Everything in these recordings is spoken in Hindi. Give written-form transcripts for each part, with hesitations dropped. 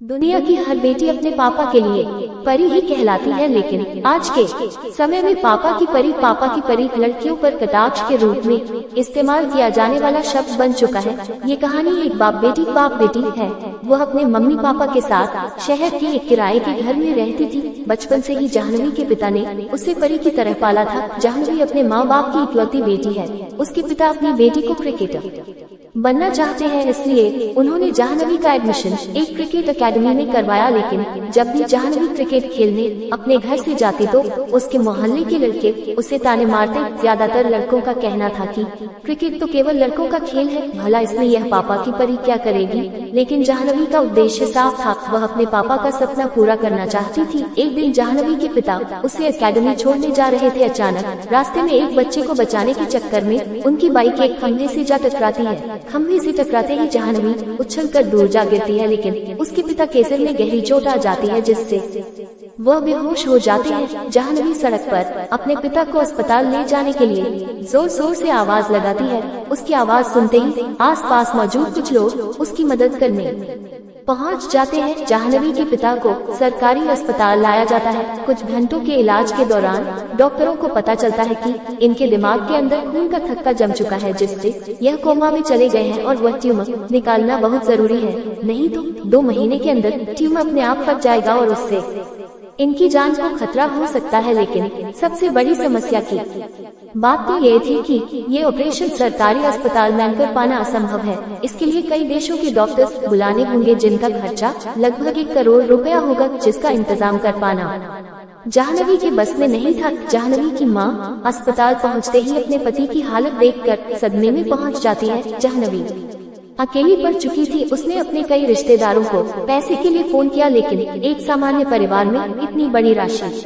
दुनिया की हर बेटी अपने पापा के लिए परी ही कहलाती है, लेकिन आज के समय में पापा की परी लड़कियों पर कटाक्ष के रूप में इस्तेमाल किया जाने वाला शब्द बन चुका है। ये कहानी एक बाप बेटी है। वो अपने मम्मी पापा के साथ शहर के एक किराए के घर में रहती थी। बचपन से ही जाह्नवी के पिता ने उसे परी की तरह पाला था। जाह्नवी अपने माँ बाप की इकलौती बेटी है। उसके पिता अपनी बेटी को क्रिकेटर बनना चाहते हैं, इसलिए उन्होंने जाह्नवी का एडमिशन एक क्रिकेट अकेडमी में करवाया। लेकिन जब भी जाह्नवी क्रिकेट खेलने अपने घर से जाती तो उसके मोहल्ले के लड़के उसे ताने मारते। ज्यादातर लड़कों का कहना था कि क्रिकेट तो केवल लड़कों का खेल है, भला इसमें यह पापा की परी क्या करेगी। लेकिन जाह्नवी का उद्देश्य साफ था, वह अपने पापा का सपना पूरा करना चाहती थी। एक दिन जाह्नवी के पिता उसे अकेडमी छोड़ने जा रहे थे। अचानक रास्ते में एक बच्चे को बचाने के चक्कर में उनकी बाइक एक खंभे से जा टकराती है। खंभे से टकराते ही जाह्नवी उछलकर दूर जा गिरती है, लेकिन उसके पिता के सिर में गहरी चोट आ जाती है, जिससे वह बेहोश हो जाते हैं। जाह्नवी सड़क पर अपने पिता को अस्पताल ले जाने के लिए जोर जोर से आवाज लगाती है। उसकी आवाज सुनते ही आसपास मौजूद कुछ लोग उसकी मदद करने पहुंच जाते हैं। जाह्नवी के पिता को सरकारी अस्पताल लाया जाता है। कुछ घंटों के इलाज के दौरान डॉक्टरों को पता चलता है कि इनके दिमाग के अंदर खून का थक्का जम चुका है, जिससे यह कोमा में चले गए हैं और वह ट्यूमर निकालना बहुत जरूरी है, नहीं तो 2 महीने के अंदर ट्यूमर अपने आप फट जाएगा और उससे इनकी जान को खतरा हो सकता है। लेकिन सबसे बड़ी समस्या की बात तो ये थी कि ये ऑपरेशन सरकारी अस्पताल में कर पाना असंभव है। इसके लिए कई देशों के डॉक्टर्स बुलाने होंगे, जिनका खर्चा लगभग 1 करोड़ रुपया होगा, जिसका इंतजाम कर पाना जाह्नवी के बस में नहीं था। जाह्नवी की माँ अस्पताल पहुँचते ही अपने पति की हालत देखकर सदमे में पहुँच जाती है। जाह्नवी अकेली पड़ चुकी थी। उसने अपने कई रिश्तेदारों को पैसे के लिए फोन किया, लेकिन एक सामान्य परिवार में इतनी बड़ी राशि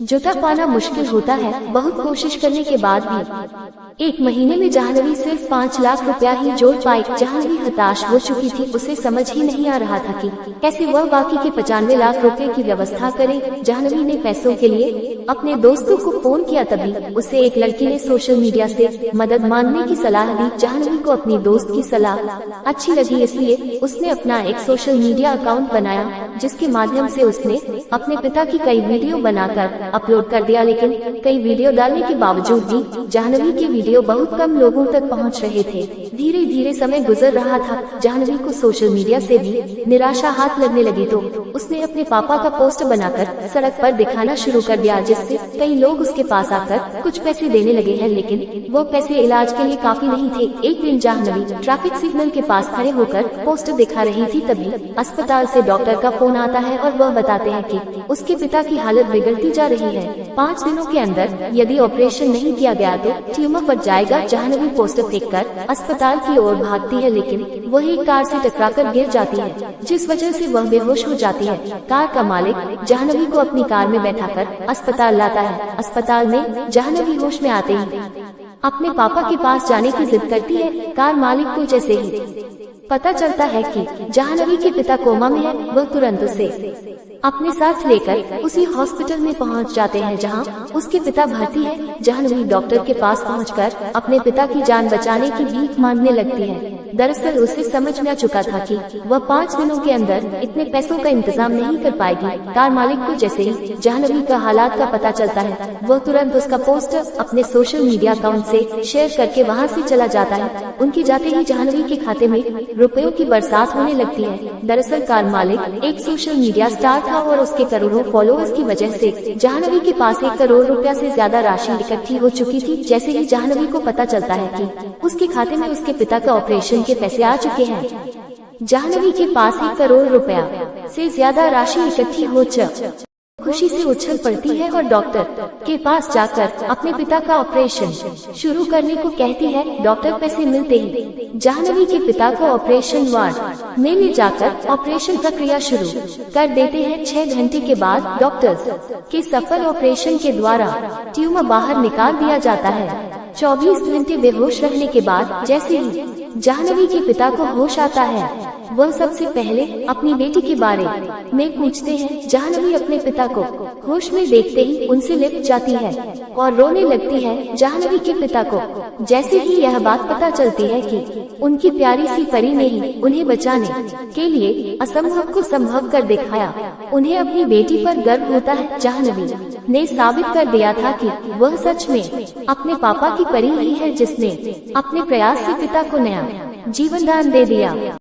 जुटा पाना मुश्किल होता है। बहुत कोशिश करने के बाद भी 1 महीने में जाह्नवी सिर्फ 5 लाख रुपया ही जोड़ पाई। जाह्नवी हताश हो चुकी थी। उसे समझ ही नहीं आ रहा था कि कैसे वह बाकी के 95 लाख रुपए की व्यवस्था करे। जाह्नवी ने पैसों के लिए अपने दोस्तों को फोन किया, तभी उसे एक लड़की ने सोशल मीडिया से मदद मांगने की सलाह दी। जाह्नवी को अपनी दोस्त की सलाह अच्छी लगी, इसलिए उसने अपना एक सोशल मीडिया अकाउंट बनाया, जिसके माध्यम से उसने अपने पिता की कई वीडियो बनाकर अपलोड कर दिया। लेकिन कई वीडियो डालने के बावजूद भी जाह्नवी के वीडियो बहुत कम लोगों तक पहुंच रहे थे। धीरे धीरे समय गुजर रहा था। जाह्नवी को सोशल मीडिया से भी निराशा हाथ लगने लगी, तो उसने अपने पापा का पोस्टर बनाकर सड़क पर दिखाना शुरू कर दिया, जिससे कई लोग उसके पास आकर कुछ पैसे देने लगे हैं। लेकिन वो पैसे इलाज के लिए काफी नहीं थे। एक दिन जाह्नवी ट्रैफिक सिग्नल के पास खड़े होकर पोस्टर दिखा रही थी, तभी अस्पताल से डॉक्टर का फोन आता है और वह बताते हैं कि उसके पिता की हालत बिगड़ती जा रही है। 5 दिनों के अंदर यदि ऑपरेशन नहीं किया गया तो ट्यूमर फट जाएगा। जाह्नवी पोस्टर फेंककर अस्पताल की ओर भागती है, लेकिन वह एक कार से टकराकर गिर जाती है, जिस वजह से वह बेहोश हो जाती है। कार का मालिक जाह्नवी को अपनी कार में बैठाकर अस्पताल लाता है। अस्पताल में जाह्नवी होश में आते ही अपने पापा के पास जाने की जिद करती है। कार मालिक को जैसे ही पता चलता है कि जाह्नवी के पिता कोमा में है, वह तुरंत उसे अपने साथ लेकर उसी हॉस्पिटल में पहुंच जाते हैं, जहां उसके पिता भर्ती है। जाह्नवी डॉक्टर के पास पहुंचकर अपने पिता की जान बचाने की भीख मांगने लगती है। दरअसल उसे समझ में आ चुका था कि वह 5 दिनों के अंदर इतने पैसों का इंतजाम नहीं कर पाएगी। कार मालिक को जैसे ही जाह्नवी का हालात का पता चलता है, वह तुरंत उसका पोस्टर अपने सोशल मीडिया अकाउंट से शेयर करके वहां से चला जाता है। उनके जाते ही जाह्नवी के खाते में रुपयों की बरसात होने लगती है। दरअसल कार मालिक एक सोशल मीडिया स्टार था और उसके करोड़ों फॉलोअर्स की वजह से जाह्नवी के पास 1 करोड़ रुपया से ज्यादा राशि इकट्ठी हो चुकी थी। जैसे ही जाह्नवी को पता चलता है कि उसके खाते में उसके पिता का ऑपरेशन के पैसे आ चुके हैं, जाह्नवी के पास 1 करोड़ रुपया से ज्यादा राशि इकट्ठी हो खुशी से उछल पड़ती है और डॉक्टर के पास जाकर अपने पिता का ऑपरेशन शुरू करने को कहती है। डॉक्टर पैसे मिलते ही जाह्नवी के पिता को ऑपरेशन वार्ड में ले जाकर ऑपरेशन प्रक्रिया शुरू कर देते हैं। 6 घंटे के बाद डॉक्टर्स के सफल ऑपरेशन के द्वारा ट्यूमर बाहर निकाल दिया जाता है। 24 घंटे बेहोश रहने के बाद जैसे ही जाह्नवी के पिता को होश आता है, वह सबसे पहले अपनी बेटी के बारे में पूछते हैं। जाह्नवी अपने पिता को होश में देखते ही उनसे लिपट जाती है और रोने लगती है। जाह्नवी के पिता को जैसे ही यह बात पता चलती है कि उनकी प्यारी सी परी ने ही उन्हें बचाने के लिए असंभव को संभव कर दिखाया। उन्हें अपनी बेटी पर गर्व होता है। जाह्नवी ने साबित कर दिया था कि वह सच में अपने पापा की परी ही है, जिसने अपने प्रयास से पिता को नया जीवन दान दे दिया।